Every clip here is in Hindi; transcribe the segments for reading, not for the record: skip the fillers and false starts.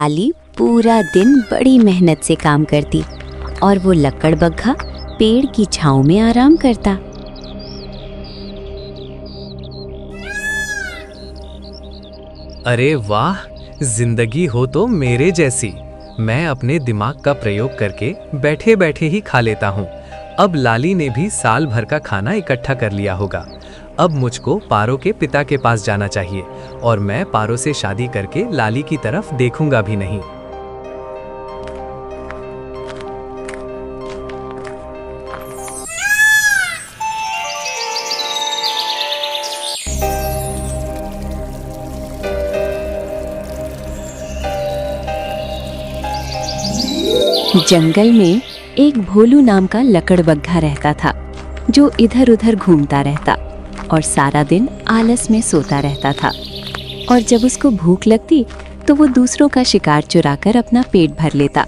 लाली पूरा दिन बड़ी मेहनत से काम करती और वो लकड़बग्घा पेड़ की छांव में आराम करता। अरे वाह, जिंदगी हो तो मेरे जैसी। मैं अपने दिमाग का प्रयोग करके बैठे बैठे ही खा लेता हूँ। अब लाली ने भी साल भर का खाना इकट्ठा कर लिया होगा। अब मुझको पारो के पिता के पास जाना चाहिए और मैं पारो से शादी करके लाली की तरफ देखूंगा भी नहीं। जंगल में एक भोलू नाम का लकड़बग्घा रहता था जो इधर उधर घूमता रहता और सारा दिन आलस में सोता रहता था। और जब उसको भूख लगती तो वो दूसरों का शिकार चुराकर अपना पेट भर लेता।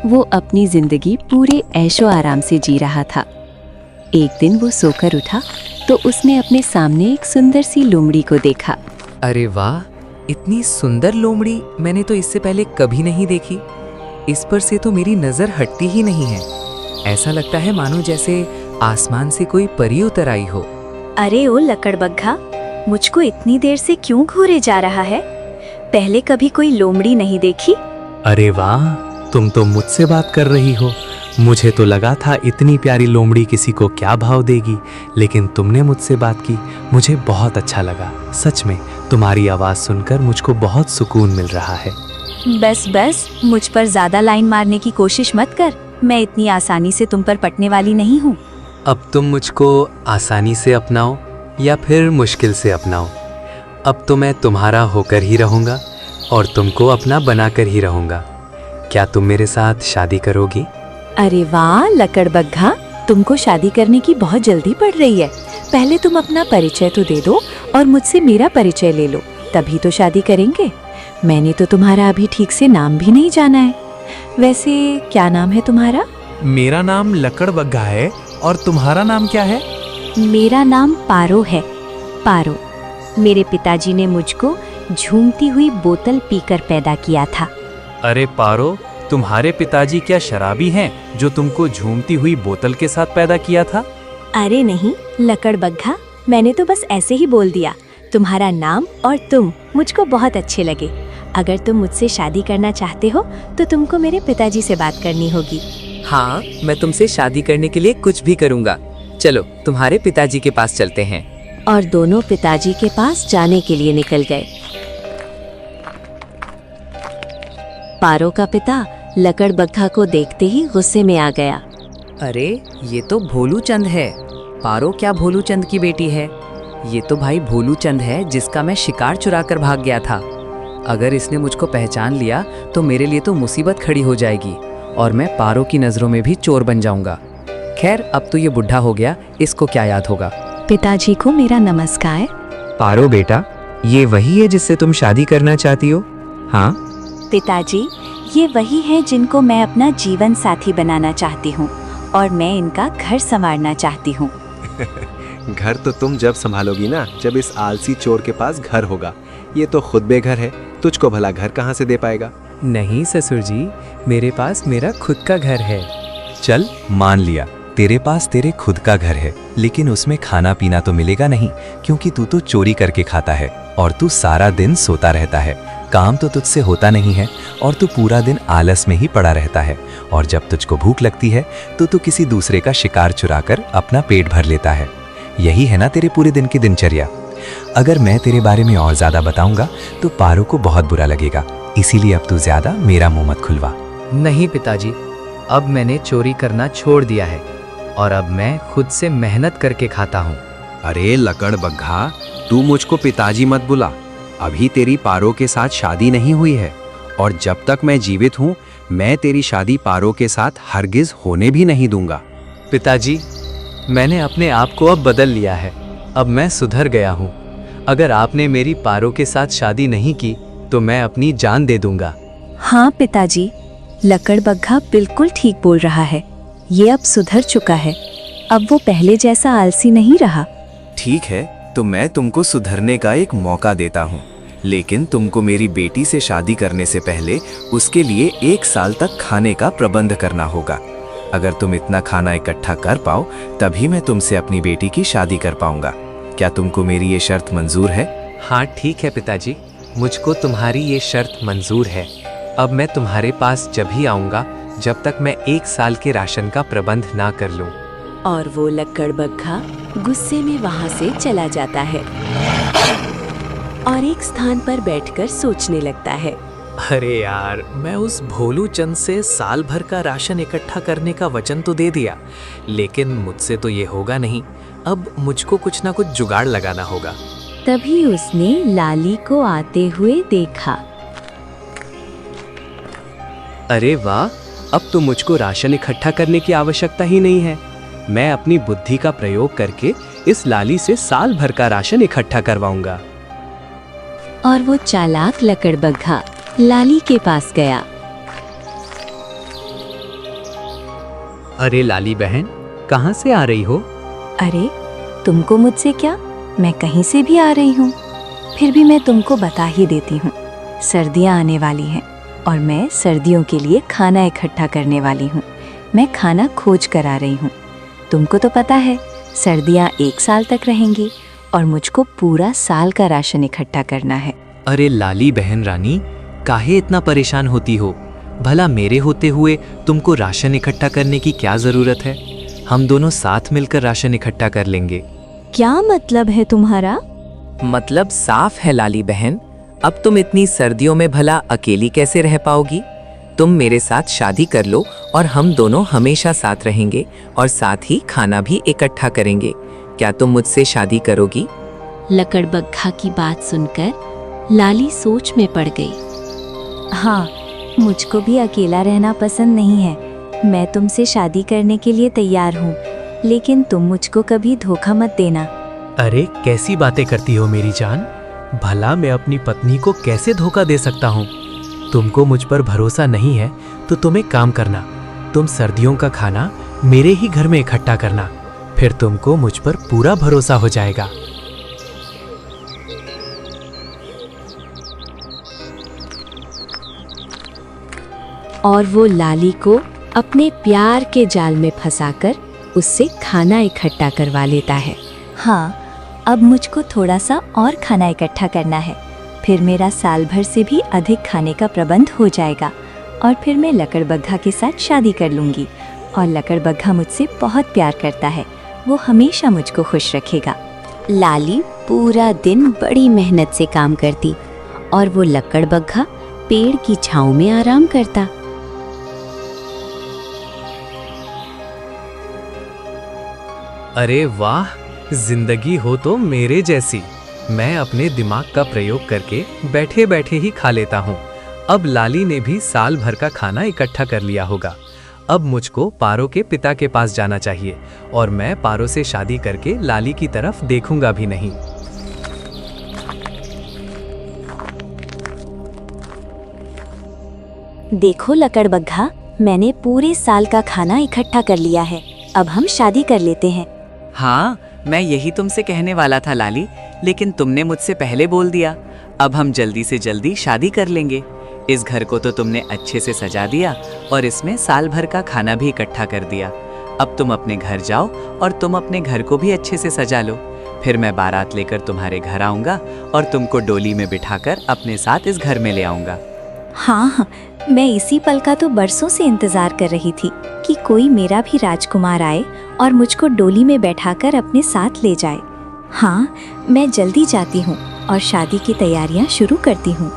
वो अपनी जिंदगी पूरे ऐशो आराम से जी रहा था। एक दिन वो सोकर उठा तो उसने अपने सामने एक सुंदर सी लोमड़ी को देखा। अरे वाह, इतनी सुंदर लोमड़ी मैंने तो इससे पहले कभी नहीं देखी। इस पर से तो मेरी नजर हटती ही नहीं है। ऐसा लगता है मानो जैसे आसमान से कोई परी उतर आई हो। अरे ओ लकड़बग्घा, मुझको इतनी देर से क्यों घूरे जा रहा है? पहले कभी कोई लोमड़ी नहीं देखी। अरे वाह, तुम तो मुझसे बात कर रही हो। मुझे तो लगा था इतनी प्यारी लोमड़ी किसी को क्या भाव देगी, लेकिन तुमने मुझसे बात की। मुझे बहुत अच्छा लगा। सच में तुम्हारी आवाज सुनकर मुझको बहुत सुकून मिल रहा है। बस बस, मुझ पर ज्यादा लाइन मारने की कोशिश मत कर। मैं इतनी आसानी से तुम पर पटने वाली नहीं हूँ। अब तुम मुझको आसानी से अपनाओ या फिर मुश्किल से अपनाओ, अब तो मैं तुम्हारा होकर ही रहूँगा और तुमको अपना बनाकर ही रहूँगा। क्या तुम मेरे साथ शादी करोगी? अरे वाह लकड़बग्घा, तुमको शादी करने की बहुत जल्दी पड़ रही है। पहले तुम अपना परिचय तो दे दो और मुझसे मेरा परिचय ले लो, तभी तो शादी करेंगे। मैंने तो तुम्हारा अभी ठीक से नाम भी नहीं जाना है। वैसे क्या नाम है तुम्हारा? मेरा नाम लकड़बग्घा है और तुम्हारा नाम क्या है? मेरा नाम पारो है। पारो, मेरे पिताजी ने मुझको झूमती हुई बोतल पीकर पैदा किया था। अरे पारो, तुम्हारे पिताजी क्या शराबी हैं जो तुमको झूमती हुई बोतल के साथ पैदा किया था? अरे नहीं लकड़बग्घा, मैंने तो बस ऐसे ही बोल दिया। तुम्हारा नाम और तुम मुझको बहुत अच्छे लगे। अगर तुम मुझसे शादी करना चाहते हो तो तुमको मेरे पिताजी से बात करनी होगी। हाँ, मैं तुमसे शादी करने के लिए कुछ भी करूँगा। चलो तुम्हारे पिताजी के पास चलते हैं। और दोनों पिताजी के पास जाने के लिए निकल गए। पारो का पिता लकड़बग्घा को देखते ही गुस्से में आ गया। अरे ये तो भोलू चंद है। पारो क्या भोलू चंद की बेटी है? ये तो भाई भोलू चंद है जिसका मैं शिकार चुरा कर भाग गया था। अगर इसने मुझको पहचान लिया तो मेरे लिए तो मुसीबत खड़ी हो जाएगी और मैं पारो की नज़रों में भी चोर बन जाऊंगा। खैर, अब तो ये बुढ़ा हो गया, इसको क्या याद होगा। पिताजी को मेरा नमस्कार। पारो बेटा, ये वही है जिससे तुम शादी करना चाहती हो? हाँ पिताजी, ये वही है जिनको मैं अपना जीवन साथी बनाना चाहती हूँ और मैं इनका घर संवारना चाहती हूँ। घर तो तुम जब संभालोगी ना, जब इस आलसी चोर के पास घर होगा। ये तो खुद बेघर है, तुझको भला घर कहाँ से दे पाएगा? नहीं ससुर जी, मेरे पास मेरा खुद का घर है। चल मान लिया, तेरे पास तेरे खुद का घर है, लेकिन उसमें खाना पीना तो मिलेगा नहीं, क्योंकि तू तो चोरी करके खाता है और तू सारा दिन सोता रहता है। काम तो तुझसे होता नहीं है और तू पूरा दिन आलस में ही पड़ा रहता है। और जब तुझको भूख लगती है तो तू किसी दूसरे का शिकार चुराकर अपना पेट भर लेता है। यही है ना तेरे पूरे दिन की दिनचर्या। अगर मैं तेरे बारे में और ज्यादा बताऊंगा तो पारो को बहुत बुरा लगेगा, इसीलिए अब तू ज्यादा मेरा मुंह मत खुलवा। नहीं पिताजी, अब मैंने चोरी करना छोड़ दिया है और अब मैं खुद से मेहनत करके खाता हूँ। अरे लकड़बग्घा, तू मुझको पिताजी मत बुला। अभी तेरी पारो के साथ शादी नहीं हुई है और जब तक मैं जीवित हूँ मैं तेरी शादी पारो के साथ हरगिज होने भी नहीं दूंगा। पिताजी, मैंने अपने आप को अब बदल लिया है। अब मैं सुधर गया हूँ। अगर आपने मेरी पारो के साथ शादी नहीं की तो मैं अपनी जान दे दूंगा। हाँ पिताजी, लकड़बग्घा बिल्कुल ठीक बोल रहा है। ये अब सुधर चुका है। अब वो पहले जैसा आलसी नहीं रहा। ठीक है, तो मैं तुमको सुधरने का एक मौका देता हूँ। लेकिन तुमको मेरी बेटी से शादी करने से पहले उसके लिए 1 साल तक खाने का प्रबंध करना होगा। अगर तुम इतना खाना इकट्ठा कर पाओ तभी मैं तुमसे अपनी बेटी की शादी कर पाऊंगा। क्या तुमको मेरी ये शर्त मंजूर है? हाँ ठीक है पिताजी, मुझको तुम्हारी ये शर्त मंजूर है। अब मैं तुम्हारे पास जब ही आऊँगा जब तक मैं 1 साल के राशन का प्रबंध ना कर लूँ। और वो लकड़बग्घा गुस्से में वहाँ से चला जाता है और एक स्थान पर बैठकर सोचने लगता है। अरे यार, मैं उस भोलू चंद से साल भर का राशन इकट्ठा करने का वचन तो दे दिया, लेकिन मुझसे तो ये होगा नहीं। अब मुझको कुछ ना कुछ जुगाड़ लगाना होगा। तभी उसने लाली को आते हुए देखा। अरे वाह, अब तो मुझको राशन इकट्ठा करने की आवश्यकता ही नहीं है। मैं अपनी बुद्धि का प्रयोग करके इस लाली से साल भर का राशन इकट्ठा करवाऊंगा। और वो चालाक लकड़बग्घा लाली के पास गया। अरे लाली बहन, कहाँ से आ रही हो? अरे तुमको मुझसे क्या, मैं कहीं से भी आ रही हूँ। फिर भी मैं तुमको बता ही देती हूँ, सर्दियाँ आने वाली हैं और मैं सर्दियों के लिए खाना इकट्ठा करने वाली हूँ। मैं खाना खोज कर आ रही हूँ। तुमको तो पता है सर्दियाँ 1 साल तक रहेंगी और मुझको पूरा साल का राशन इकट्ठा करना है। अरे लाली बहन रानी, काहे इतना परेशान होती हो? भला मेरे होते हुए तुमको राशन इकट्ठा करने की क्या जरूरत है? हम दोनों साथ मिलकर राशन इकट्ठा कर लेंगे। क्या मतलब है तुम्हारा? मतलब साफ है लाली बहन, अब तुम इतनी सर्दियों में भला अकेली कैसे रह पाओगी? तुम मेरे साथ शादी कर लो और हम दोनों हमेशा साथ रहेंगे और साथ ही खाना भी इकट्ठा करेंगे। क्या तुम मुझसे शादी करोगी? लकड़बग्घा की बात सुनकर लाली सोच में पड़ गई। हाँ, मुझको भी अकेला रहना पसंद नहीं है। मैं तुमसे शादी करने के लिए तैयार हूँ, लेकिन तुम मुझको कभी धोखा मत देना। अरे कैसी बातें करती हो मेरी जान? भला मैं अपनी पत्नी को कैसे धोखा दे सकता हूँ? तुमको मुझ पर भरोसा नहीं है तो तुम एक काम करना, तुम सर्दियों का खाना मेरे ही घर में इकट्ठा करना, फिर तुमको मुझ पर पूरा भरोसा हो जाएगा। और वो लाली को अपने प्यार के जाल में फंसाकर उससे खाना इकट्ठा करवा लेता है। हाँ, अब मुझको थोड़ा सा और खाना इकट्ठा करना है, फिर मेरा साल भर से भी अधिक खाने का प्रबंध हो जाएगा और फिर मैं लकड़बग्घा के साथ शादी कर लूँगी। और लकड़बग्घा मुझसे बहुत प्यार करता है, वो हमेशा मुझको खुश रखेगा। लाली पूरा दिन बड़ी मेहनत से काम करती और वो लकड़बग्घा पेड़ की छांव में आराम करता। अरे वाह, जिंदगी हो तो मेरे जैसी। मैं अपने दिमाग का प्रयोग करके बैठे बैठे ही खा लेता हूँ। अब लाली ने भी साल भर का खाना इकट्ठा कर लिया होगा। अब मुझको पारो के पिता के पास जाना चाहिए और मैं पारो से शादी करके लाली की तरफ देखूंगा भी नहीं। देखो लकड़बग्घा, मैंने पूरे साल का खाना इकट्ठा कर लिया है। अब हम शादी कर लेते हैं। हाँ, मैं यही तुमसे कहने वाला था लाली, लेकिन तुमने मुझसे पहले बोल दिया। अब हम जल्दी से जल्दी शादी कर लेंगे। इस घर को तो तुमने अच्छे से सजा दिया और इसमें साल भर का खाना भी इकट्ठा कर दिया। अब तुम अपने घर जाओ और तुम अपने घर को भी अच्छे से सजा लो। फिर मैं बारात लेकर तुम्हारे घर आऊँगा और तुमको डोली में बिठाकर अपने साथ इस घर में ले आऊँगा। हाँ, मैं इसी पल का तो बरसों से इंतजार कर रही थी कि कोई मेरा भी राजकुमार आए और मुझको डोली में बैठाकर अपने साथ ले जाए। हाँ, मैं जल्दी जाती हूँ और शादी की तैयारियाँ शुरू करती हूँ।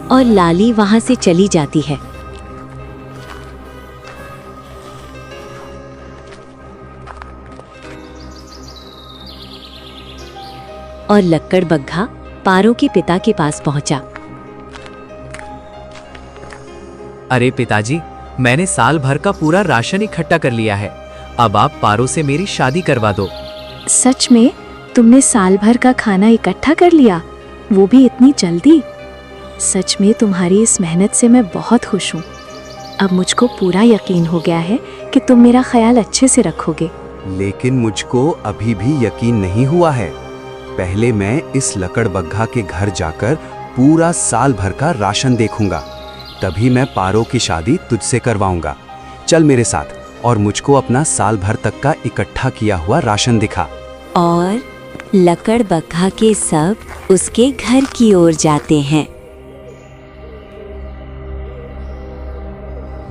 और लाली वहां से चली जाती है। और लकड़बग्घा पारो के पिता के पास पहुंचा। अरे पिताजी, मैंने साल भर का पूरा राशन इकट्ठा कर लिया है। अब आप पारो से मेरी शादी करवा दो। सच में तुमने साल भर का खाना इकट्ठा कर लिया, वो भी इतनी जल्दी? सच में तुम्हारी इस मेहनत से मैं बहुत खुश हूँ। अब मुझको पूरा यकीन हो गया है कि तुम मेरा ख्याल अच्छे से रखोगे। लेकिन मुझको अभी भी यकीन नहीं हुआ है। पहले मैं इस लकड़बग्घा के घर जाकर पूरा साल भर का राशन देखूंगा। तभी मैं पारो की शादी तुझसे करवाऊंगा। चल मेरे साथ और मुझको अपना साल भर तक का इकट्ठा किया हुआ राशन दिखा। और लकड़बग्घा के सब उसके घर की ओर जाते हैं।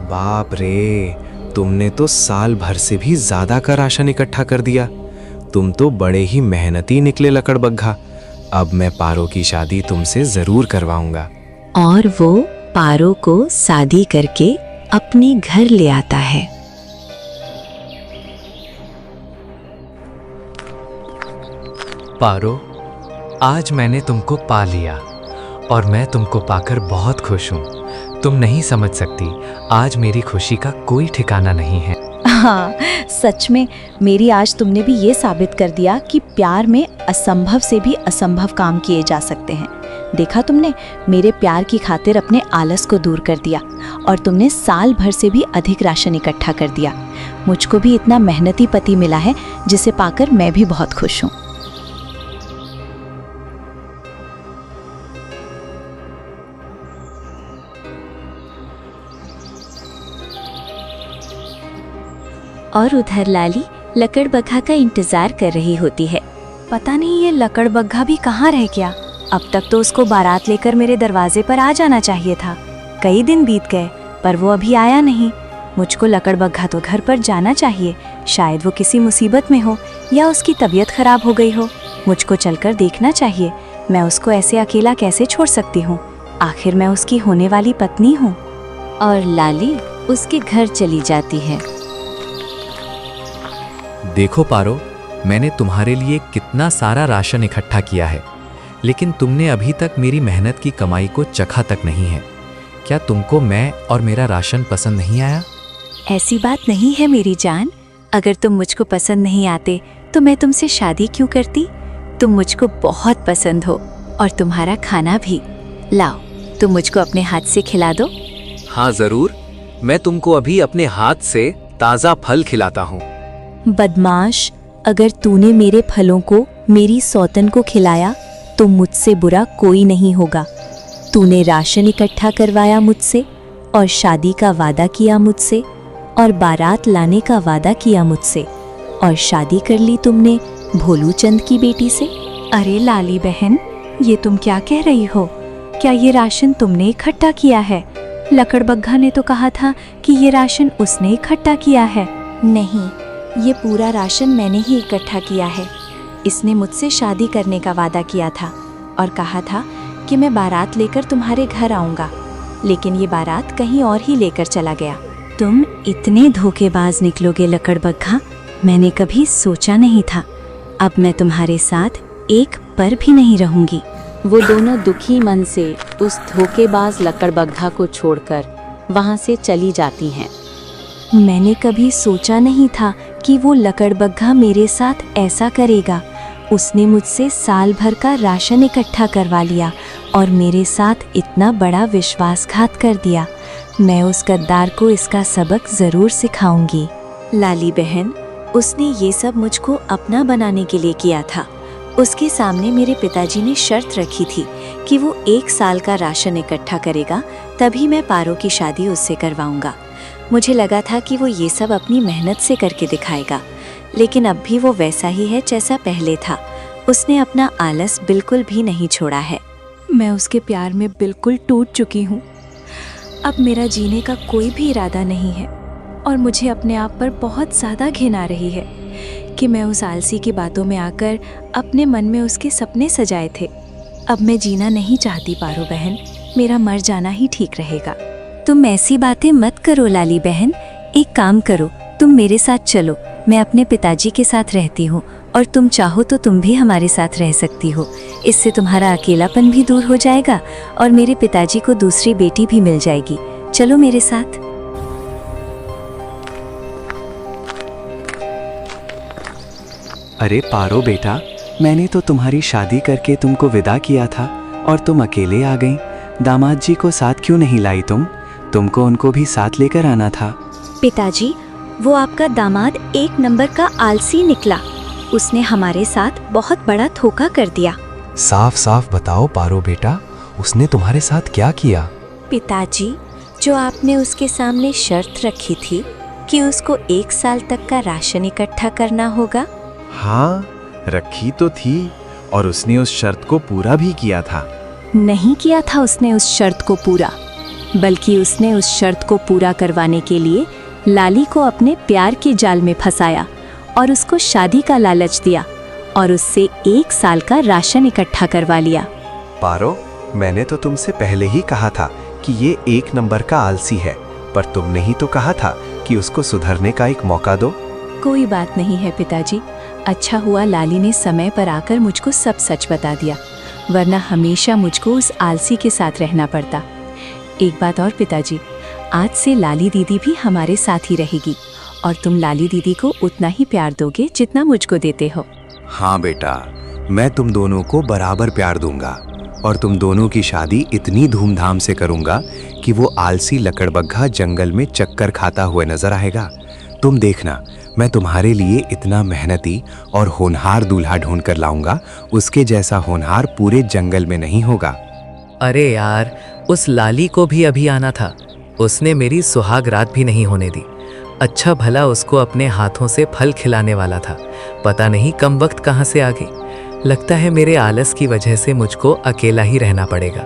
बाप रे, तुमने तो साल भर से भी ज्यादा का राशन इकट्ठा कर दिया। तुम तो बड़े ही मेहनती निकले लकड़बग्घा। अब मैं पारो की शादी तुमसे जरूर करवाऊंगा। और वो पारो को शादी करके अपने घर ले आता है। पारो, आज मैंने तुमको पा लिया और मैं तुमको पाकर बहुत खुश हूँ। तुम नहीं समझ सकती, आज मेरी खुशी का कोई ठिकाना नहीं है। हाँ, सच में मेरी आज तुमने भी ये साबित कर दिया कि प्यार में असंभव से भी असंभव काम किए जा सकते हैं। देखा तुमने, मेरे प्यार की खातिर अपने आलस को दूर कर दिया और तुमने साल भर से भी अधिक राशन इकट्ठा कर दिया। मुझको भी इतना मेहनती पति मिला है जिसे पाकर मैं भी बहुत खुश हूँ। और उधर लाली लकड़बग्घा का इंतजार कर रही होती है। पता नहीं ये लकड़बग्घा भी कहाँ रह गया। अब तक तो उसको बारात लेकर मेरे दरवाजे पर आ जाना चाहिए था। कई दिन बीत गए पर वो अभी आया नहीं। मुझको लकड़बग्घा तो घर पर जाना चाहिए। शायद वो किसी मुसीबत में हो या उसकी तबीयत खराब हो गई हो। मुझको चलकर देखना चाहिए। मैं उसको ऐसे अकेला कैसे छोड़ सकती हूँ? आखिर मैं उसकी होने वाली पत्नी हूँ। और लाली उसके घर चली जाती है। देखो पारो, मैंने तुम्हारे लिए कितना सारा राशन इकट्ठा किया है, लेकिन तुमने अभी तक मेरी मेहनत की कमाई को चखा तक नहीं है। क्या तुमको मैं और मेरा राशन पसंद नहीं आया? ऐसी बात नहीं है मेरी जान। अगर तुम मुझको पसंद नहीं आते तो मैं तुमसे शादी क्यों करती? तुम मुझको बहुत पसंद हो और तुम्हारा खाना भी। लाओ, तुम मुझको अपने हाथ से खिला दो। हाँ जरूर, मैं तुमको अभी अपने हाथ से ताज़ा फल खिलाता हूँ। बदमाश, अगर तूने मेरे फलों को मेरी सौतन को खिलाया तो मुझसे बुरा कोई नहीं होगा। तूने राशन इकट्ठा करवाया मुझसे और शादी का वादा किया मुझसे और बारात लाने का वादा किया मुझसे और शादी कर ली तुमने भोलू चंद की बेटी से। अरे लाली बहन, ये तुम क्या कह रही हो? क्या ये राशन तुमने इकट्ठा किया है? लकड़बग्घा ने तो कहा था कि ये राशन उसने इकट्ठा किया है। नहीं, ये पूरा राशन मैंने ही इकट्ठा किया है। इसने मुझसे शादी करने का वादा किया था और कहा था कि मैं बारात लेकर तुम्हारे घर आऊँगा, लेकिन ये बारात कहीं और ही लेकर चला गया। तुम इतने धोखेबाज निकलोगे लकड़बग्घा, मैंने कभी सोचा नहीं था। अब मैं तुम्हारे साथ एक पल भी नहीं रहूंगी। वो दोनों दुखी मन से उस धोखेबाज लकड़बग्घा को छोड़कर वहां से चली जाती हैं। मैंने कभी सोचा नहीं था कि वो लकड़बग्घा मेरे साथ ऐसा करेगा। उसने मुझसे साल भर का राशन इकट्ठा करवा लिया और मेरे साथ इतना बड़ा विश्वासघात कर दिया। मैं उस गद्दार को इसका सबक जरूर सिखाऊंगी। लाली बहन, उसने ये सब मुझको अपना बनाने के लिए किया था। उसके सामने मेरे पिताजी ने शर्त रखी थी कि वो 1 साल का राशन इकट्ठा करेगा, तभी मैं पारो की शादी उससे करवाऊंगा। मुझे लगा था कि वो ये सब अपनी मेहनत से करके दिखाएगा, लेकिन अब भी वो वैसा ही है जैसा पहले था। उसने अपना आलस बिल्कुल भी नहीं छोड़ा है। मैं उसके प्यार में बिल्कुल टूट चुकी हूँ। अब मेरा जीने का कोई भी इरादा नहीं है और मुझे अपने आप पर बहुत ज़्यादा घिन आ रही है कि मैं उस आलसी की बातों में आकर अपने मन में उसके सपने सजाए थे। अब मैं जीना नहीं चाहती पारो बहन, मेरा मर जाना ही ठीक रहेगा। तुम ऐसी बातें मत करो लाली बहन। एक काम करो, तुम मेरे साथ चलो। मैं अपने पिताजी के साथ रहती हूँ और तुम चाहो तो तुम भी हमारे साथ रह सकती हो। इससे तुम्हारा अकेलापन भी दूर हो जाएगा और मेरे पिताजी को दूसरी बेटी भी मिल जाएगी। चलो मेरे साथ। अरे पारो बेटा, मैंने तो तुम्हारी शादी करके तुमको विदा किया था और तुम अकेले आ गई। दामाद जी को साथ क्यों नहीं लाई तुमको उनको भी साथ लेकर आना था। पिताजी, वो आपका दामाद 1 नंबर का आलसी निकला। उसने हमारे साथ बहुत बड़ा धोखा कर दिया। साफ साफ बताओ पारो बेटा, उसने तुम्हारे साथ क्या किया? पिताजी, जो आपने उसके सामने शर्त रखी थी कि उसको 1 साल तक का राशन इकट्ठा करना होगा। हाँ, रखी तो थी और उसने उस शर्त को पूरा भी किया था। नहीं किया था उसने उस शर्त को पूरा, बल्कि उसने उस शर्त को पूरा करवाने के लिए लाली को अपने प्यार के जाल में फंसाया और उसको शादी का लालच दिया और उससे 1 साल का राशन इकट्ठा करवा लिया। पारो, मैंने तो तुमसे पहले ही कहा था कि ये 1 नंबर का आलसी है, पर तुमने ही तो कहा था कि उसको सुधरने का एक मौका दो। कोई बात नहीं है पिताजी, अच्छा हुआ लाली ने समय पर आकर मुझको सब सच बता दिया, वरना हमेशा मुझको उस आलसी के साथ रहना पड़ता। एक बात और पिताजी, आज से लाली दीदी भी हमारे साथ ही रहेगी और तुम लाली दीदी को उतना ही प्यार दोगे जितना मुझको देते हो। हाँ बेटा, मैं तुम दोनों को बराबर प्यार दूंगा और तुम दोनों की शादी इतनी धूमधाम से करूंगा कि वो आलसी लकड़बग्घा जंगल में चक्कर खाता हुए नजर आएगा। तुम देखना, मैं तुम्हारे लिए इतना मेहनती और होनहार दूल्हा ढूंढ कर लाऊंगा, उसके जैसा होनहार पूरे जंगल में नहीं होगा। अरे यार, उस लाली को भी अभी आना था, उसने मेरी सुहाग रात भी नहीं होने दी। अच्छा भला उसको अपने हाथों से फल खिलाने वाला था, पता नहीं कम वक्त कहाँ से आ गई। लगता है मेरे आलस की वजह से मुझको अकेला ही रहना पड़ेगा।